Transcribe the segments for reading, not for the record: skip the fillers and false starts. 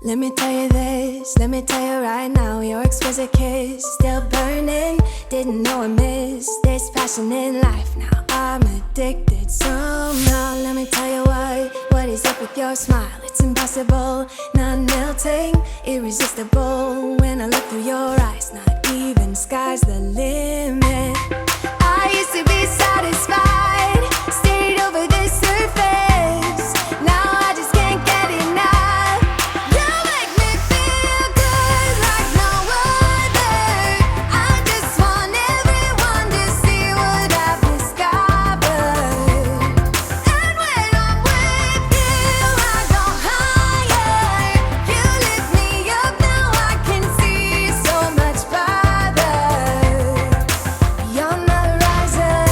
Let me tell you this, let me tell you right now, your exquisite kiss, still burning, didn't know I missed this passion in life. Now I'm addicted somehow. Let me tell you what is up with your smile? It's impossible, not melting, irresistible. When I look through your eyes, not even sky's the limit. I used to be satisfied, stayed over the surface. Now I just can't get enough. You make me feel good like no other. I just want everyone to see what I've discovered. And when I'm with you, I go higher. You lift me up, now I can see so much farther. Beyond the horizon.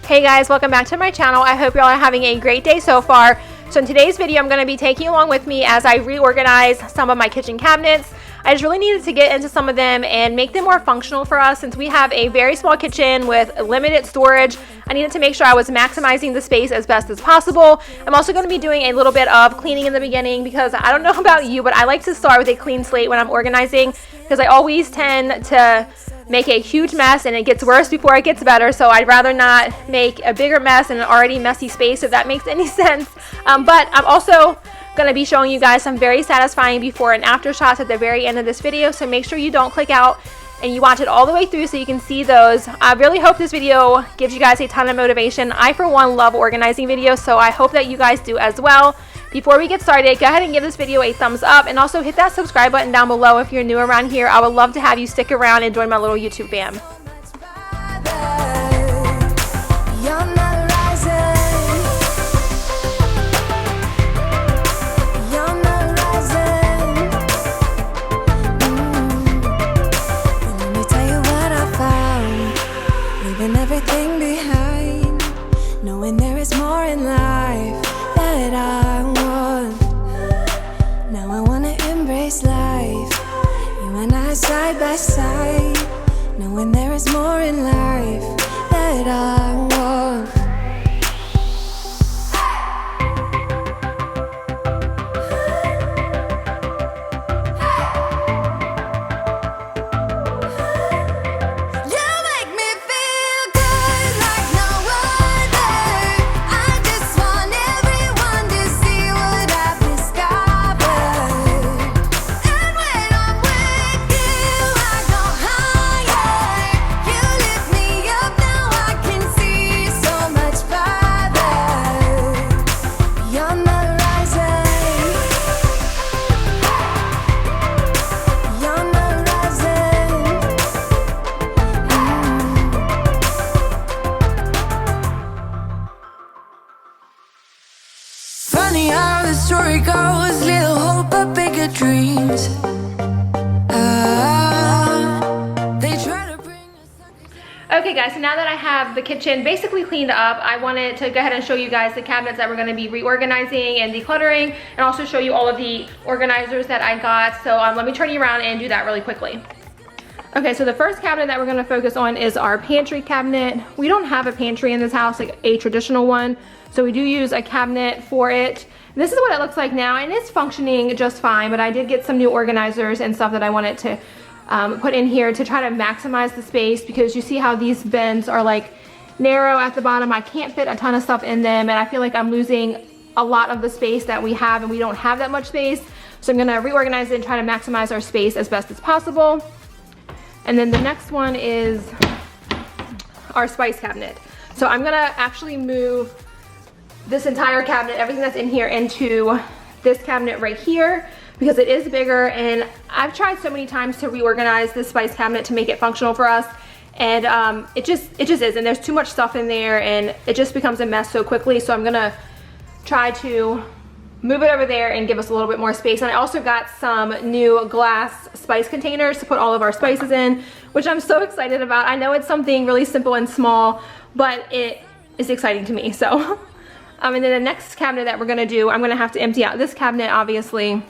Hey guys, welcome back to my channel. I hope you all are having a great day so far. So in today's video, I'm going to be taking you along with me as I reorganize some of my kitchen cabinets. I just really needed to get into some of them and make them more functional for us since we have a very small kitchen with limited storage. I needed to make sure I was maximizing the space as best as possible. I'm also going to be doing a little bit of cleaning in the beginning because I don't know about you, but I like to start with a clean slate when I'm organizing because I always tend to make a huge mess and it gets worse before it gets better. So I'd rather not make a bigger mess in an already messy space, if that makes any sense. But I'm also going to be showing you guys some very satisfying before and after shots at the very end of this video. So make sure you don't click out and you watch it all the way through so you can see those. I really hope this video gives you guys a ton of motivation. I, for one, love organizing videos, so I hope that you guys do as well. Before we get started, go ahead and give this video a thumbs up and also hit that subscribe button down below if you're new around here. I would love to have you stick around and join my little YouTube fam. Beyond the horizon. Beyond the horizon. And let me tell you what I found. Leaving everything behind, knowing there is more in life that I want. Now I wanna embrace life, you and I side by side, knowing there is more in life that I want. You make me feel good like no other. I just want everyone to see what I've discovered. And when I'm with you, I go higher. You lift me up, now I can see so much farther. Beyond the horizon. Beyond the horizon. Funny how the story goes, little hope but bigger dreams. They try to bring us. Okay guys, so now that I have the kitchen basically cleaned up, I wanted to go ahead and show you guys the cabinets that we're going to be reorganizing and decluttering, and also show you all of the organizers that I got. So let me turn you around and do that really quickly. Okay, so the first cabinet that we're going to focus on is our pantry cabinet. We don't have a pantry in this house, like a traditional one, so we do use a cabinet for it. And this is what it looks like now, and it's functioning just fine, but I did get some new organizers and stuff that I wanted to put in here to try to maximize the space, because you see how these bins are like narrow at the bottom. I can't fit a ton of stuff in them, and I feel like I'm losing a lot of the space that we have, and we don't have that much space. So I'm going to reorganize it and try to maximize our space as best as possible. And then the next one is our spice cabinet. So I'm going to actually move this entire cabinet, everything that's in here, into this cabinet right here, because it is bigger, and I've tried so many times to reorganize this spice cabinet to make it functional for us, and it just isn't. There's too much stuff in there and it just becomes a mess so quickly. So I'm gonna try to move it over there and give us a little bit more space. And I also got some new glass spice containers to put all of our spices in, which I'm so excited about. I know it's something really simple and small, but it is exciting to me. So and then the next cabinet that we're gonna do, I'm gonna have to empty out this cabinet, obviously.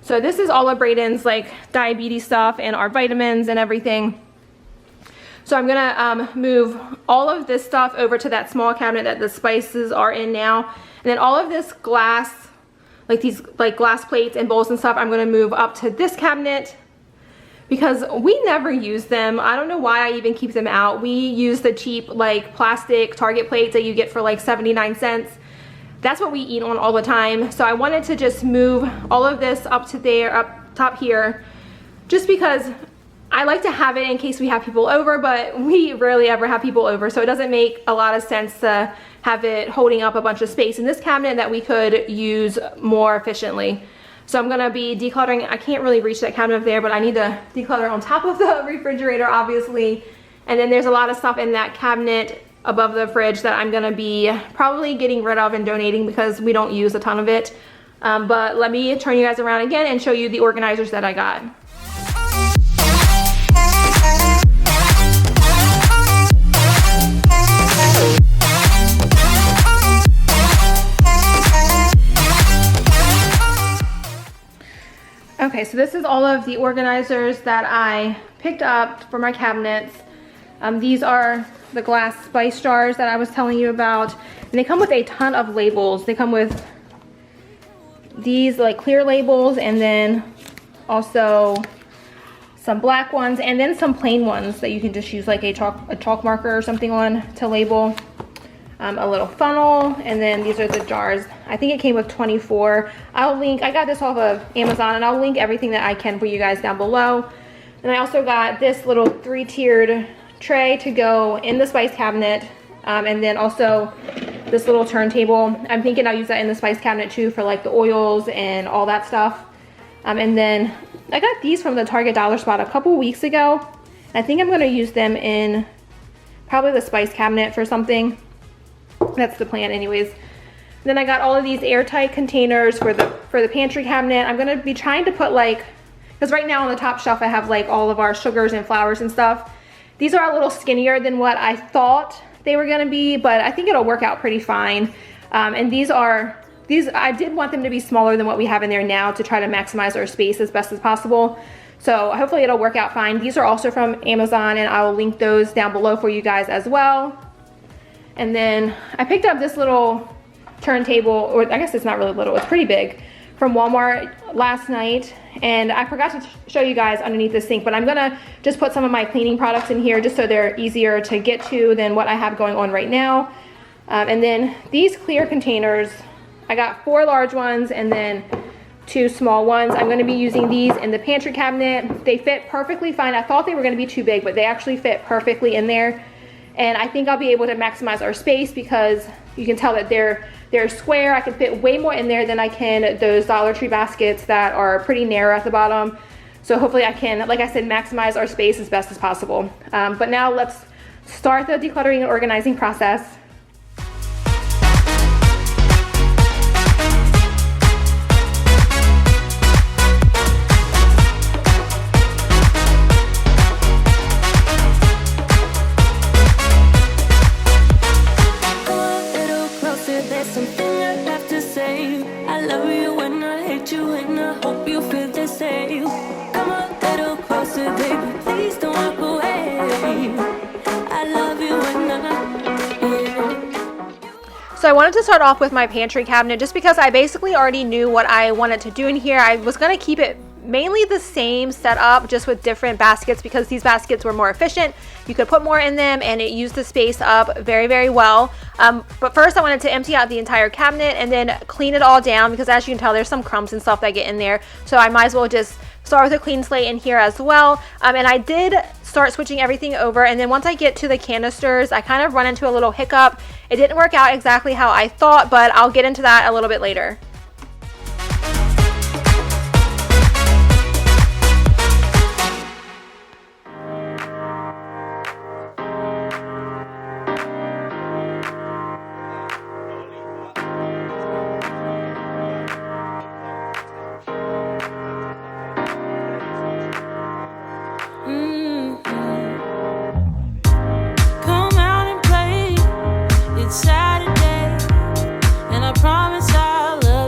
So this is all of Braden's like diabetes stuff and our vitamins and everything. So I'm gonna move all of this stuff over to that small cabinet that the spices are in now. And then all of this glass like these like glass plates and bowls and stuff, I'm gonna move up to this cabinet because we never use them. I don't know why I even keep them out. We use the cheap like plastic Target plates that you get for like 79 cents. That's what we eat on all the time. So I wanted to just move all of this up to there, up top here, just because I like to have it in case we have people over, but we rarely ever have people over. So it doesn't make a lot of sense to have it holding up a bunch of space in this cabinet that we could use more efficiently. So I'm gonna be decluttering. I can't really reach that cabinet up there, but I need to declutter on top of the refrigerator, obviously. And then there's a lot of stuff in that cabinet above the fridge that I'm gonna be probably getting rid of and donating because we don't use a ton of it. But let me turn you guys around again and show you the organizers that I got. Okay, so this is all of the organizers that I picked up for my cabinets. These are the glass spice jars that I was telling you about. And they come with a ton of labels. They come with these like clear labels and then also some black ones and then some plain ones that you can just use like a chalk marker or something on to label. A little funnel, and then these are the jars. I think it came with 24. I got this off of Amazon, and I'll link everything that I can for you guys down below. And I also got this little 3-tiered tray to go in the spice cabinet, and then also this little turntable. I'm thinking I'll use that in the spice cabinet too for like the oils and all that stuff. And then I got these from the Target dollar spot a couple weeks ago. I think I'm going to use them in probably the spice cabinet for something. That's the plan anyways. Then I got all of these airtight containers for the pantry cabinet. I'm gonna be trying to put like, because right now on the top shelf I have like all of our sugars and flours and stuff. These are a little skinnier than what I thought they were gonna be, but I think it'll work out pretty fine. And these I did want them to be smaller than what we have in there now to try to maximize our space as best as possible. So hopefully it'll work out fine. These are also from Amazon, and I will link those down below for you guys as well. And then I picked up this little turntable, or I guess it's not really little, it's pretty big, from Walmart last night. And I forgot to show you guys underneath the sink, but I'm gonna just put some of my cleaning products in here just so they're easier to get to than what I have going on right now. And then these clear containers, I got 4 large ones and then 2 small ones. I'm gonna be using these in the pantry cabinet. They fit perfectly fine. I thought they were gonna be too big, but they actually fit perfectly in there. And I think I'll be able to maximize our space because you can tell that they're square. I can fit way more in there than I can those Dollar Tree baskets that are pretty narrow at the bottom. So hopefully I can, like I said, maximize our space as best as possible. But now let's start the decluttering and organizing process. So I wanted to start off with my pantry cabinet just because I basically already knew what I wanted to do in here. I was going to keep it mainly the same setup, just with different baskets, because these baskets were more efficient. You could put more in them and it used the space up very, very well. But first I wanted to empty out the entire cabinet and then clean it all down, because as you can tell, there's some crumbs and stuff that get in there. So I might as well just start with a clean slate in here as well. And I did start switching everything over, and then once I get to the canisters, I kind of run into a little hiccup. It didn't work out exactly how I thought, but I'll get into that a little bit later. Saturday, and I promise I'll love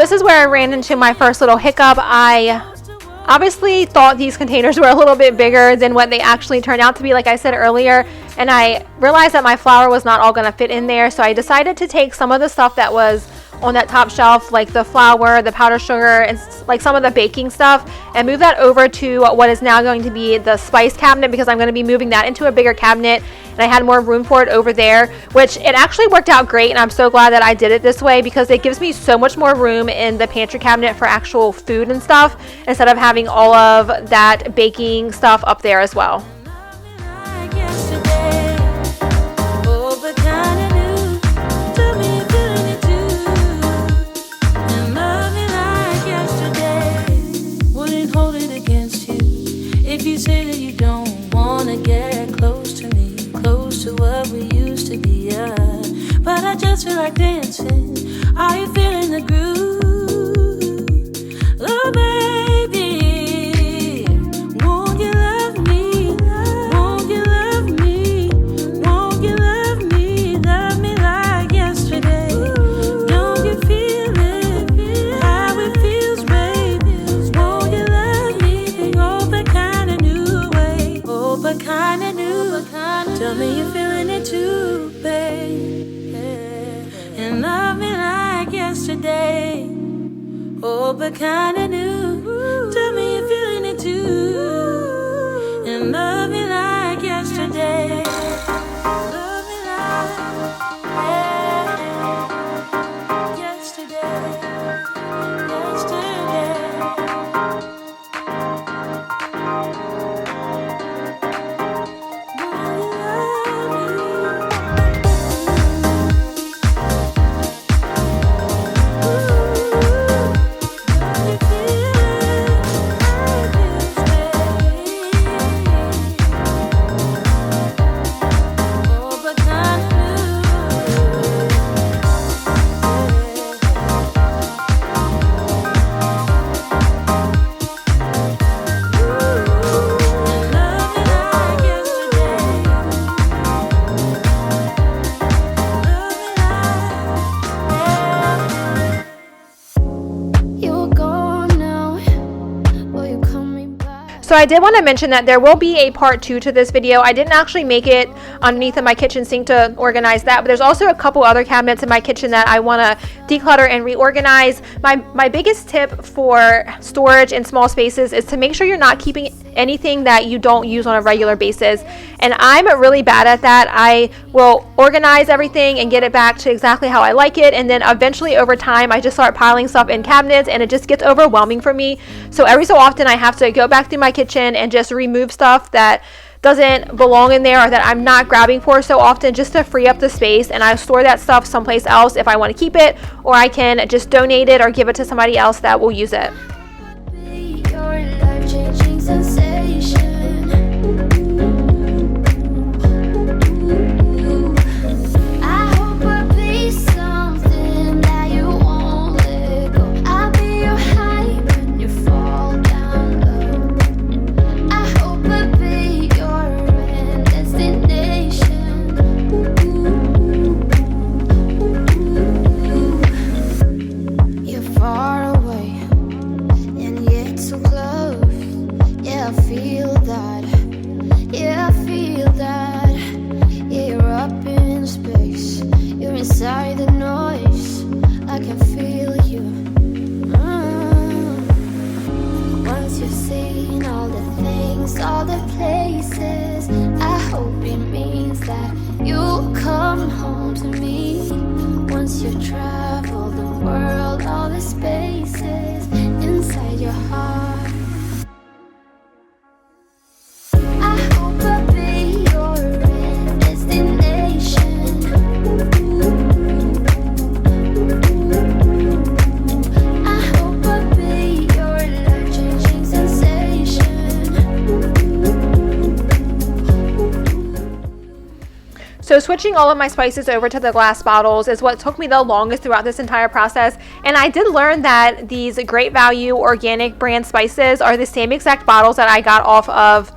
this is where I ran into my first little hiccup. I obviously thought these containers were a little bit bigger than what they actually turned out to be, like I said earlier, and I realized that my flour was not all going to fit in there, so I decided to take some of the stuff that was on that top shelf, like the flour, the powdered sugar, and like some of the baking stuff, and move that over to what is now going to be the spice cabinet, because I'm going to be moving that into a bigger cabinet, and I had more room for it over there, which it actually worked out great, and I'm so glad that I did it this way, because it gives me so much more room in the pantry cabinet for actual food and stuff, instead of having all of that baking stuff up there as well. If you say that you don't wanna get close to me, close to what we used to be, but I just feel like dancing. Are you feeling the groove? Oh baby, won't you love me? Won't you love me? Won't you love me? Love me like yesterday. Don't you feel it? How it feels, baby. Won't you love me? Oh, but kinda new way. Oh, but kinda new. Tell me you're feeling it too, babe. And love me like yesterday. Oh, but kinda new. Tell me you're feeling it too. And love me like yesterday. Love me like yesterday. Yesterday. So I did want to mention that there will be a part 2 to this video. I didn't actually make it underneath of my kitchen sink to organize that, but there's also a couple other cabinets in my kitchen that I want to declutter and reorganize. My biggest tip for storage in small spaces is to make sure you're not keeping anything that you don't use on a regular basis. And I'm really bad at that. I will organize everything and get it back to exactly how I like it, and then eventually over time I just start piling stuff in cabinets and it just gets overwhelming for me. So every so often I have to go back through my kitchen and just remove stuff that doesn't belong in there or that I'm not grabbing for so often, just to free up the space, and I store that stuff someplace else if I want to keep it, or I can just donate it or give it to somebody else that will use it. Inside the noise, I can feel you. Once you've seen all the things, all the places, I hope it means that you'll come home to me. Once you've traveled the world, all the spaces inside your heart. So switching all of my spices over to the glass bottles is what took me the longest throughout this entire process. And I did learn that these Great Value organic brand spices are the same exact bottles that I got off of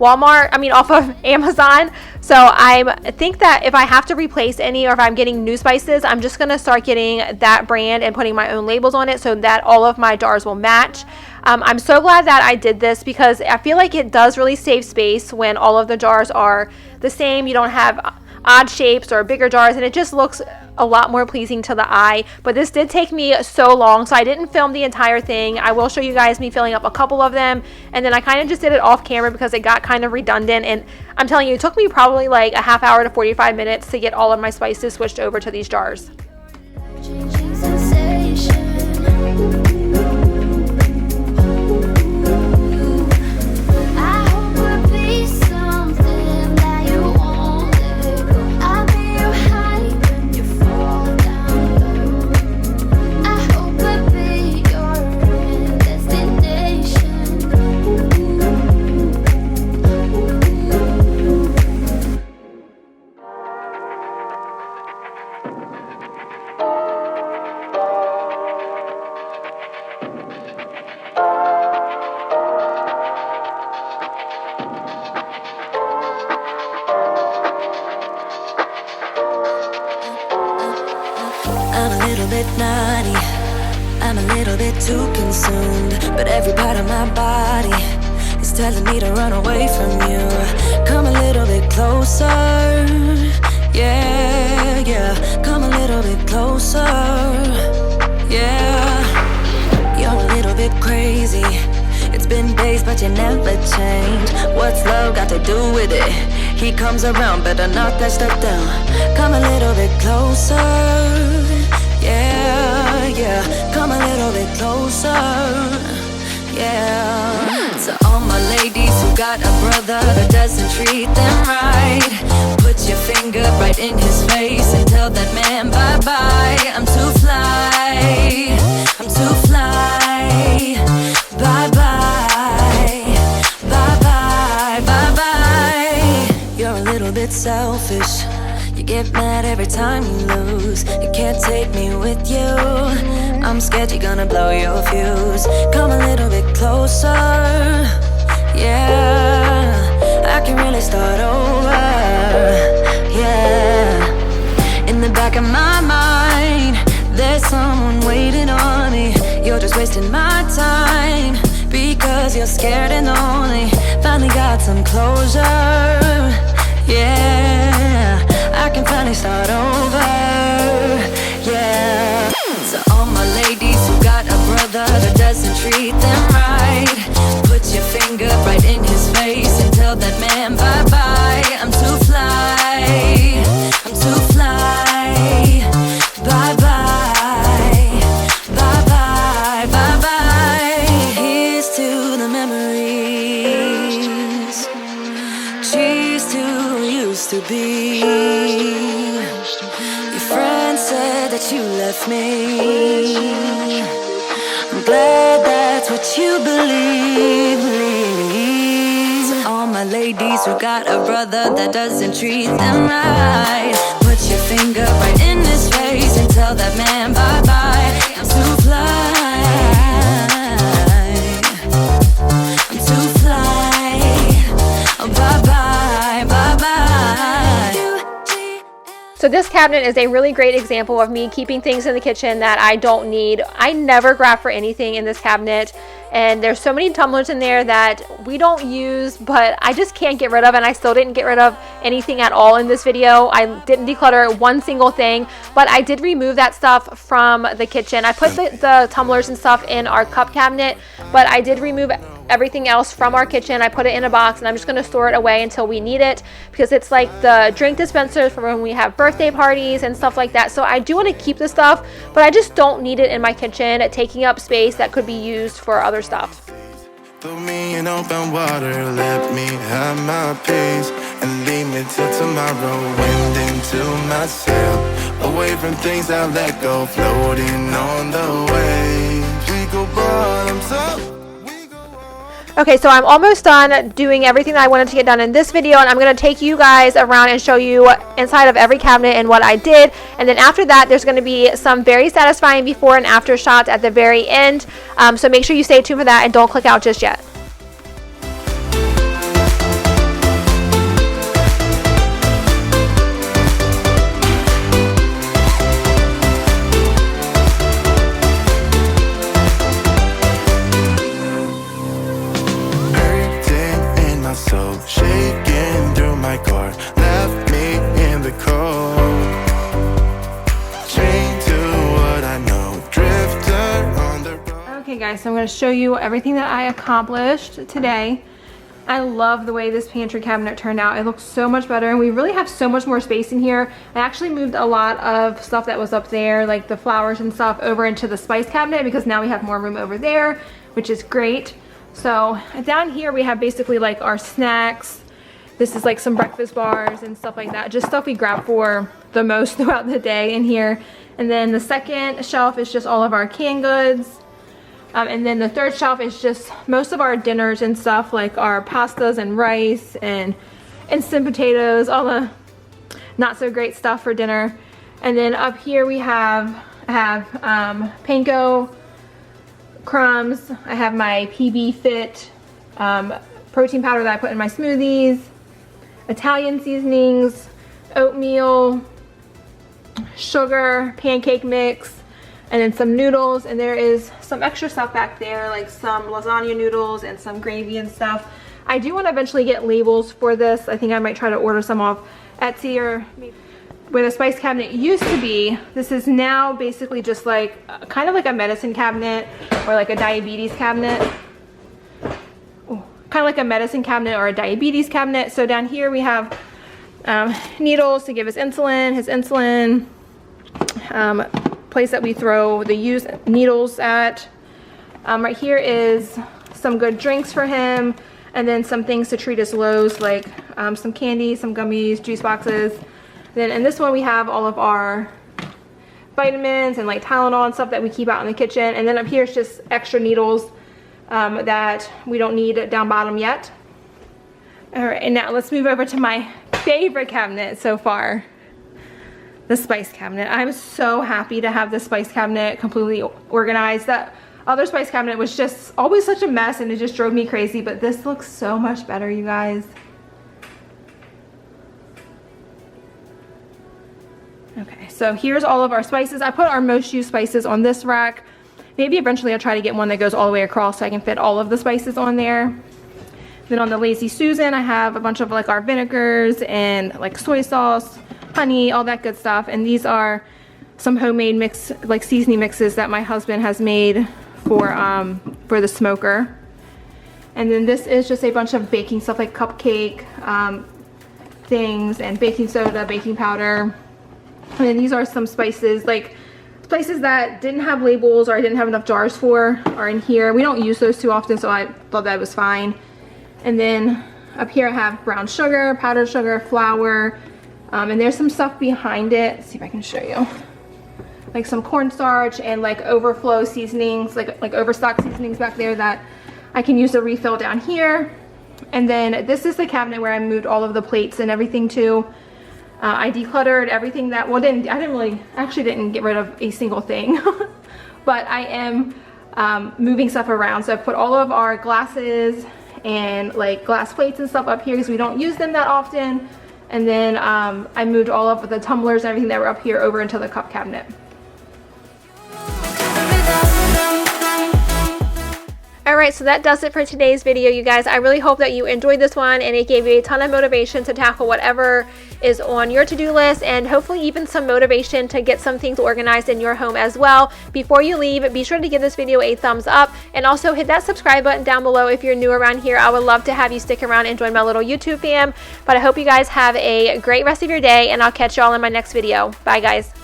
off of Amazon. So I think that if I have to replace any, or if I'm getting new spices, I'm just going to start getting that brand and putting my own labels on it so that all of my jars will match. I'm so glad that I did this, because I feel like it does really save space when all of the jars are the same. You don't have odd shapes or bigger jars, and it just looks a lot more pleasing to the eye. But this did take me so long, so I didn't film the entire thing. I will show you guys me filling up a couple of them, and then I kind of just did it off camera because it got kind of redundant. And I'm telling you, it took me probably like a half hour to 45 minutes to get all of my spices switched over to these jars. Changing sensation. I hope we'll be something that you won't let go. I'll be your high when you fall down low. I hope we'll be your end destination. I'm a little bit naughty, I'm a little bit too consumed, but every part of my body is telling me to run away from you. Come a little bit closer, yeah, yeah. Come a little bit closer, yeah. You're a little bit crazy. It's been days, but you never change. What's love got to do with it? He comes around, better knock that stuff down. Come a little bit closer, yeah, yeah. Come a little bit closer, yeah. To all my ladies who got a brother that doesn't treat them right, put your finger right in his face and tell that man bye-bye. I'm too fly, I'm too fly. Bye-bye, bye-bye, bye-bye. You're a little bit selfish. You get mad every time you lose. You can't take me with you. I'm scared you're gonna blow your fuse. Come a little bit closer, yeah. I can really start over, yeah. In the back of my mind, there's someone waiting on me. You're just wasting my time because you're scared and lonely. Finally got some closure, yeah. I can finally start over, yeah. To all my ladies who got a brother that doesn't treat them right, put your finger right in his face and tell that man bye-bye. I'm too fly, I'm too fly. Bye-bye, bye-bye, bye-bye. Here's to the memories. Cheers to who used to be. Your friend said that you left me. I'm glad that's what you believe. To all my ladies who got a brother that doesn't treat them right, put your finger right in his face and tell that man bye-bye. I'm too fly, I'm too fly. Oh, bye-bye, bye-bye. So this cabinet is a really great example of me keeping things in the kitchen that I don't need. I never grab for anything in this cabinet, and there's so many tumblers in there that we don't use, but I just can't get rid of, and I still didn't get rid of anything at all in this video. I didn't declutter one single thing, but I did remove that stuff from the kitchen. I put the tumblers and stuff in our cup cabinet, but I did remove everything else from our kitchen. I put it in a box, and I'm just going to store it away until we need it, because it's like the drink dispensers for when we have birthday parties and stuff like that. So I do want to keep the stuff, but I just don't need it in my kitchen, taking up space that could be used for other stuff. Put me in open water, let me have my peace, and leave me till tomorrow. Wind into my sail, away from things I let go, floating on the waves. We go bottoms up. Okay, so I'm almost done doing everything that I wanted to get done in this video, and I'm going to take you guys around and show you inside of every cabinet and what I did. And then after that, there's going to be some very satisfying before and after shots at the very end. So make sure you stay tuned for that and don't click out just yet. guys, so I'm going to show you everything that I accomplished today. I love the way this pantry cabinet turned out. It looks so much better, and we really have so much more space in here. I actually moved a lot of stuff that was up there, like the flowers and stuff, over into the spice cabinet because now we have more room over there, which is great. So down here we have basically like our snacks. This is like some breakfast bars and stuff like that. Just stuff we grab for the most throughout the day in here. And then the second shelf is just all of our canned goods. And then the third shelf is just most of our dinners and stuff, like our pastas and rice and instant potatoes, all the not so great stuff for dinner. And then up here we have panko crumbs. I have my PB Fit protein powder that I put in my smoothies, Italian seasonings, oatmeal, sugar, pancake mix, and then some noodles. And there is some extra stuff back there, like some lasagna noodles and some gravy and stuff. I do want to eventually get labels for this. I think I might try to order some off Etsy or maybe. Where the spice cabinet used to be, this is now basically just like kind of like a medicine cabinet or like a diabetes cabinet. Ooh, kind of like a medicine cabinet or a diabetes cabinet. So down here we have needles to give his insulin, place that we throw the used needles at. Right here is some good drinks for him, and then some things to treat his lows, like some candy, some gummies, juice boxes. Then in this one we have all of our vitamins and like Tylenol and stuff that we keep out in the kitchen. And then up here is just extra needles that we don't need down bottom yet. All right, and now let's move over to my favorite cabinet so far. The spice cabinet. I'm so happy to have the spice cabinet completely organized. That other spice cabinet was just always such a mess and it just drove me crazy, but this looks so much better, you guys. Okay, so here's all of our spices. I put our most used spices on this rack. Maybe eventually I'll try to get one that goes all the way across so I can fit all of the spices on there. Then on the Lazy Susan, I have a bunch of like our vinegars and like soy sauce, honey, all that good stuff. And these are some homemade mix, like seasoning mixes that my husband has made for the smoker. And then this is just a bunch of baking stuff like cupcake things and baking soda, baking powder. And then these are some spices, like spices that didn't have labels or I didn't have enough jars for are in here. We don't use those too often, so I thought that was fine. And then up here I have brown sugar, powdered sugar, flour, and there's some stuff behind it. Let's see if I can show you. Like some cornstarch and like overflow seasonings, like overstock seasonings back there that I can use to refill down here. And then this is the cabinet where I moved all of the plates and everything to. I decluttered everything that, well, I actually didn't get rid of a single thing, but I am moving stuff around. So I put all of our glasses and like glass plates and stuff up here because we don't use them that often. And then I moved all of the tumblers and everything that were up here over into the cup cabinet. Alright, so that does it for today's video, you guys. I really hope that you enjoyed this one and it gave you a ton of motivation to tackle whatever is on your to-do list, and hopefully even some motivation to get some things organized in your home as well. Before you leave, be sure to give this video a thumbs up and also hit that subscribe button down below if you're new around here. I would love to have you stick around and join my little YouTube fam. But I hope you guys have a great rest of your day, and I'll catch y'all in my next video. Bye, guys.